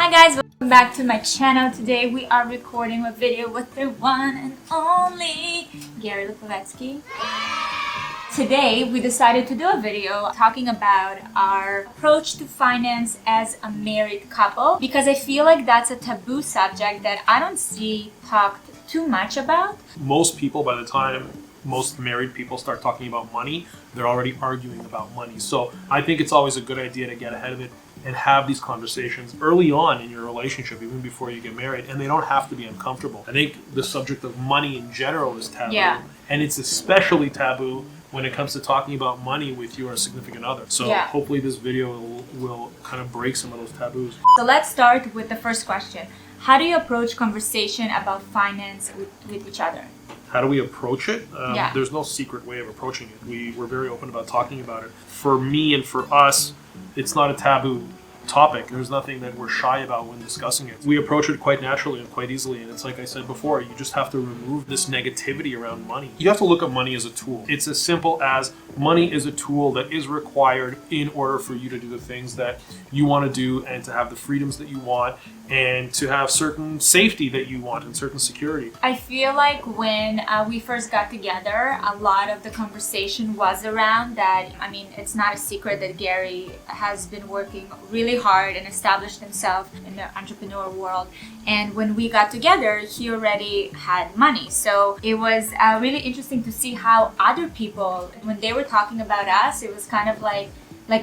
Hi guys, welcome back to my channel. Today we are recording a video with the one and only Gary Lipovetsky. Today we decided to do a video talking about our approach to finance as a married couple because I feel like that's a taboo subject that I don't see talked too much about. Most people, by the time most married people start talking about money, they're already arguing about money. So I think it's always a good idea to get ahead of it and have these conversations early on in your relationship, even before you get married, and they don't have to be uncomfortable. I think the subject of money in general is taboo, and it's especially taboo when it comes to talking about money with your significant other. So hopefully this video will kind of break some of those taboos. So let's start with the first question. How do you approach conversation about finance with each other? How do we approach it? There's no secret way of approaching it. We're very open about talking about it. For me and for us, it's not a taboo topic. There's nothing that we're shy about when discussing it. We approach it quite naturally and quite easily, and it's like I said before, you just have to remove this negativity around money. You have to look at money as a tool. It's as simple as money is a tool that is required in order for you to do the things that you want to do and to have the freedoms that you want and to have certain safety that you want and certain security. I feel like when we first got together, a lot of the conversation was around that. I mean, it's not a secret that Gary has been working really hard and established himself in the entrepreneur world. And when we got together, he already had money. So it was really interesting to see how other people, when they were talking about us, it was kind of like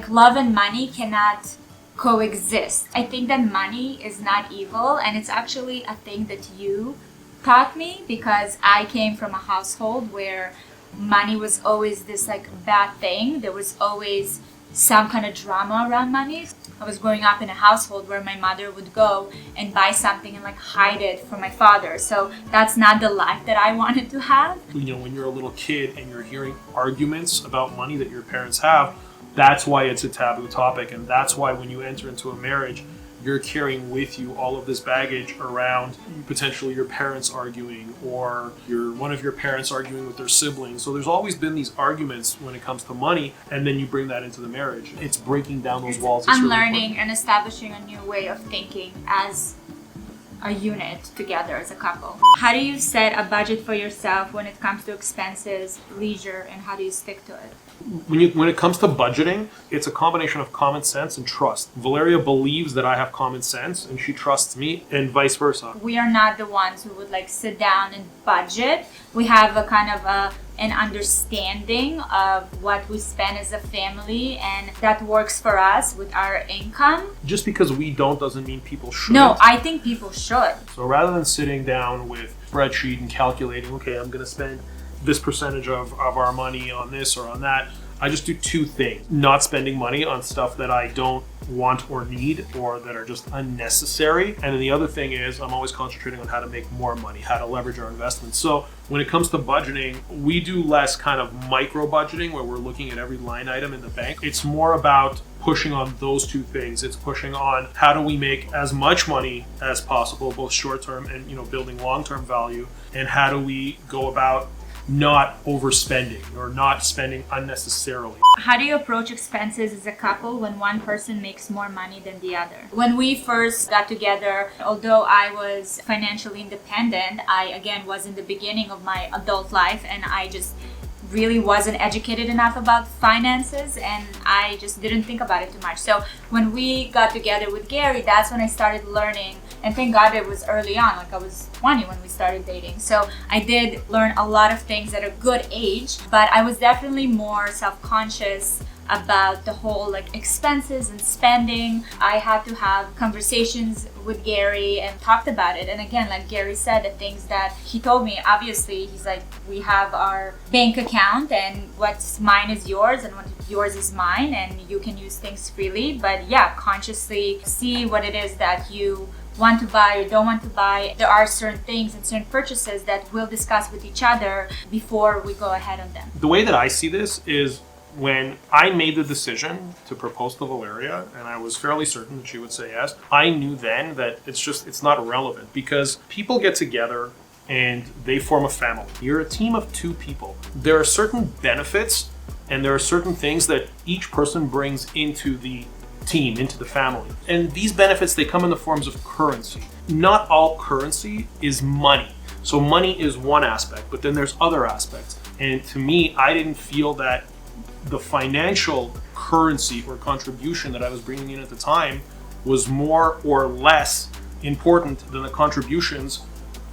love and money cannot coexist. I think that money is not evil, and it's actually a thing that you taught me because I came from a household where money was always this bad thing. There was always some kind of drama around money. I was growing up in a household where my mother would go and buy something and hide it from my father. So that's not the life that I wanted to have. You know, when you're a little kid and you're hearing arguments about money that your parents have, that's why it's a taboo topic, and that's why when you enter into a marriage, you're carrying with you all of this baggage around potentially your parents arguing or one of your parents arguing with their siblings. So there's always been these arguments when it comes to money, and then you bring that into the marriage. It's breaking down those walls. Unlearning and establishing a new way of thinking as a unit together as a couple. How do you set a budget for yourself when it comes to expenses, leisure, and how do you stick to it? When it comes to budgeting, it's a combination of common sense and trust. Valeria believes that I have common sense and she trusts me, and vice versa. We are not the ones who would sit down and budget. We have a kind of an understanding of what we spend as a family, and that works for us with our income. Just because we don't doesn't mean people should. No, I think people should. So rather than sitting down with a spreadsheet and calculating, okay, I'm going to spend this percentage of our money on this or on that, I just do two things. Not spending money on stuff that I don't want or need or that are just unnecessary. And then the other thing is I'm always concentrating on how to make more money, how to leverage our investments. So when it comes to budgeting, we do less kind of micro budgeting where we're looking at every line item in the bank. It's more about pushing on those two things. It's pushing on how do we make as much money as possible, both short-term and building long-term value, and how do we go about not overspending or not spending unnecessarily. How do you approach expenses as a couple when one person makes more money than the other? When we first got together, although I was financially independent, I again was in the beginning of my adult life and I just really wasn't educated enough about finances and I just didn't think about it too much. So when we got together with Gary, that's when I started learning, and thank God it was early on, I was 20 when we started dating. So I did learn a lot of things at a good age, but I was definitely more self-conscious about the whole expenses and spending. I had to have conversations with Gary and talked about it. And again, like Gary said, the things that he told me, obviously he's like, we have our bank account and what's mine is yours and what yours is mine, and you can use things freely. But consciously see what it is that you want to buy or don't want to buy. There are certain things and certain purchases that we'll discuss with each other before we go ahead on them. The way that I see this is when I made the decision to propose to Valeria, and I was fairly certain that she would say yes, I knew then that it's not relevant because people get together and they form a family. You're a team of two people. There are certain benefits and there are certain things that each person brings into the team, into the family. And these benefits, they come in the forms of currency. Not all currency is money. So money is one aspect, but then there's other aspects. And to me, I didn't feel that the financial currency or contribution that I was bringing in at the time was more or less important than the contributions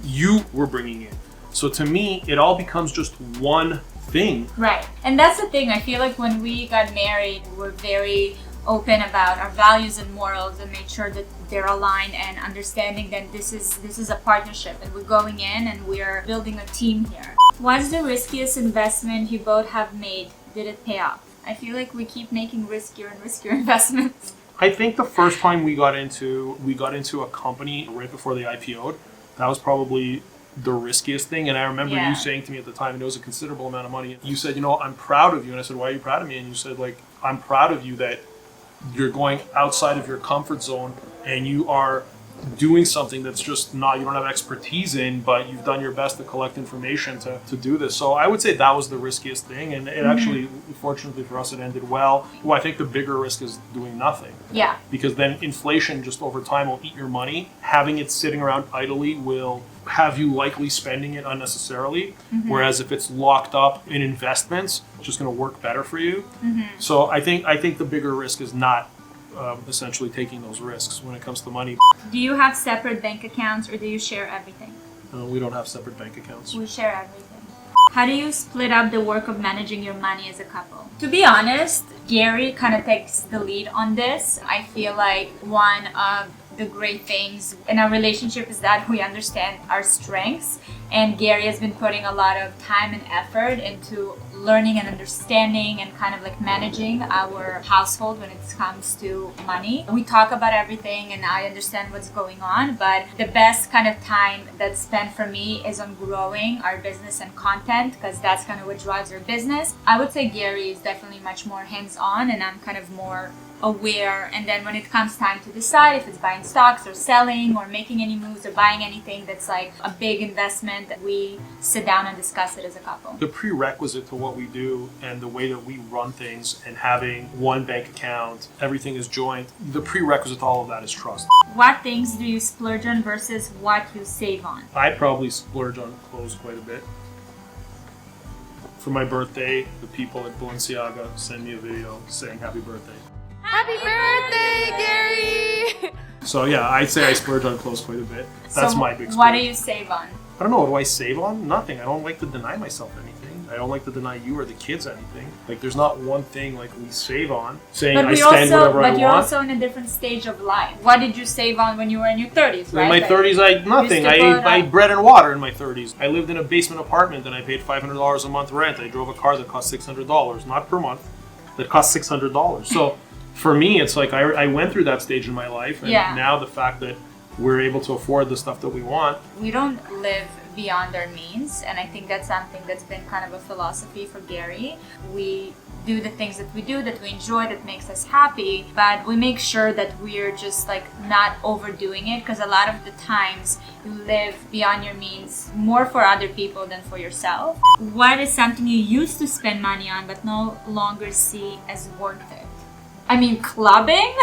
you were bringing in. So to me, it all becomes just one thing. Right. And that's the thing. I feel like when we got married, we're very open about our values and morals and made sure that they're aligned and understanding that this is a partnership and we're going in and we're building a team here. What's the riskiest investment you both have made? Did it pay off? I feel like we keep making riskier and riskier investments. I think the first time we got into a company right before they IPO'd, that was probably the riskiest thing. And I remember you saying to me at the time, and it was a considerable amount of money, you said, I'm proud of you. And I said, why are you proud of me? And you said, I'm proud of you that you're going outside of your comfort zone and you are doing something that's just you don't have expertise in, but you've done your best to collect information to do this. So I would say that was the riskiest thing. And it actually, fortunately for us, it ended well. Well, I think the bigger risk is doing nothing. Yeah. Because then inflation just over time will eat your money. Having it sitting around idly will have you likely spending it unnecessarily. Whereas if it's locked up in investments, it's just going to work better for you. So I think the bigger risk is not essentially taking those risks when it comes to money. Do you have separate bank accounts or do you share everything? We don't have separate bank accounts. We share everything. How do you split up the work of managing your money as a couple? To be honest, Gary kind of takes the lead on this. I feel like one of the great things in our relationship is that we understand our strengths, and Gary has been putting a lot of time and effort into learning and understanding and kind of like managing our household when it comes to money. We talk about everything and I understand what's going on, but the best kind of time that's spent for me is on growing our business and content, because that's kind of what drives our business. I would say Gary is definitely much more hands-on and I'm kind of more aware, and then when it comes time to decide if it's buying stocks or selling or making any moves or buying anything that's like a big investment, we sit down and discuss it as a couple. The prerequisite to what we do and the way that we run things and having one bank account, everything is joint, the prerequisite to all of that is trust. What things do you splurge on versus what you save on? I probably splurge on clothes quite a bit. For my birthday, the people at Balenciaga send me a video saying happy birthday. Happy birthday, Gary! So yeah, I'd say I splurge on clothes quite a bit. That's my big splurge. What do you save on? I don't know, what do I save on? Nothing. I don't like to deny myself anything. I don't like to deny you or the kids anything. Like, there's not one thing like we save on, saying I spend whatever I want. But you're also in a different stage of life. What did you save on when you were in your 30s, right? In my 30s, nothing. I ate bread and water in my 30s. I lived in a basement apartment and I paid $500 a month rent. I drove a car that cost $600, not per month, that cost $600. So for me, it's like I went through that stage in my life, and now the fact that we're able to afford the stuff that we want. We don't live beyond our means, and I think that's something that's been kind of a philosophy for Gary. We do the things that we do, that we enjoy, that makes us happy, but we make sure that we're just like not overdoing it, because a lot of the times you live beyond your means more for other people than for yourself. What is something you used to spend money on but no longer see as worth it? I mean, clubbing?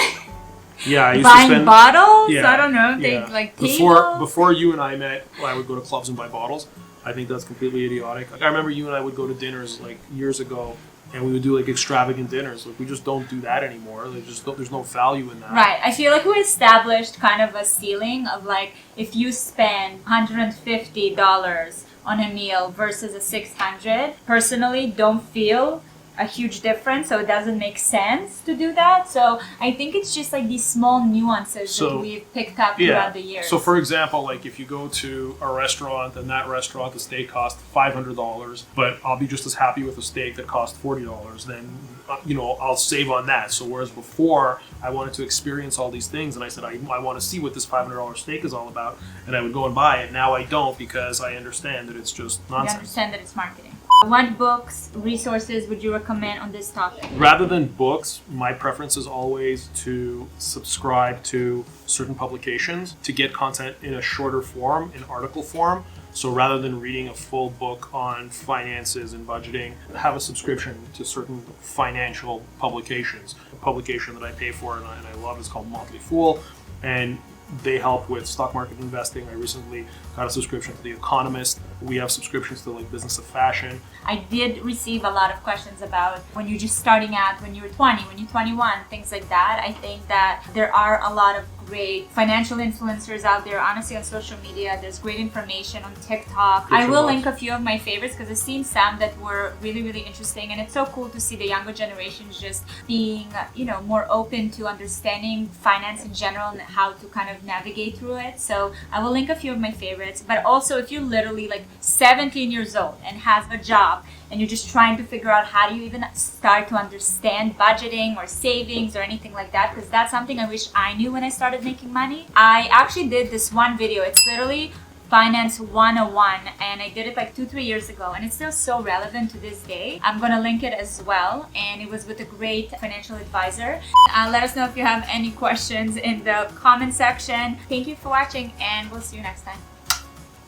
Yeah, I used buying to spend bottles. Yeah, I don't know. yeah. Like tables. Before you and I met, I would go to clubs and buy bottles. I think that's completely idiotic. Like, I remember you and I would go to dinners like years ago, and we would do like extravagant dinners. Like, we just don't do that anymore. There's no value in that. Right. I feel like we established kind of a ceiling of like, if you spend $150 on a meal versus a $600, personally don't feel a huge difference, so it doesn't make sense to do that. So I think it's just like these small nuances that we've picked up throughout the years. So for example, like if you go to a restaurant and that restaurant, the steak costs $500, but I'll be just as happy with a steak that costs $40, then I'll save on that. So whereas before I wanted to experience all these things and I said I want to see what this $500 steak is all about, and I would go and buy it. Now I don't, because I understand that it's just nonsense. You understand that it's marketing. What books, resources would you recommend on this topic? Rather than books, my preference is always to subscribe to certain publications to get content in a shorter form, in article form, So rather than reading a full book on finances and budgeting, have a subscription to certain financial publications. A publication that I pay for and I love is called Motley Fool, and they help with stock market investing. I recently got a subscription to The Economist. We have subscriptions to like Business of Fashion. I did receive a lot of questions about when you're just starting out, when you're 20, when you're 21, things like that. I think that there are a lot of great financial influencers out there, honestly, on social media. There's great information on TikTok. I will link a few of my favorites because I've seen some that were really, really interesting. And it's so cool to see the younger generations just being, more open to understanding finance in general and how to kind of navigate through it. So I will link a few of my favorites. But also, if you're literally like 17 years old and have a job and you're just trying to figure out how do you even start to understand budgeting or savings or anything like that, because that's something I wish I knew when I started making money. I actually did this one video. It's literally Finance 101, and I did it like 2-3 years ago, and it's still so relevant to this day. I'm gonna link it as well, and it was with a great financial advisor. Let us know if you have any questions in the comment section. Thank you for watching, and we'll see you next time.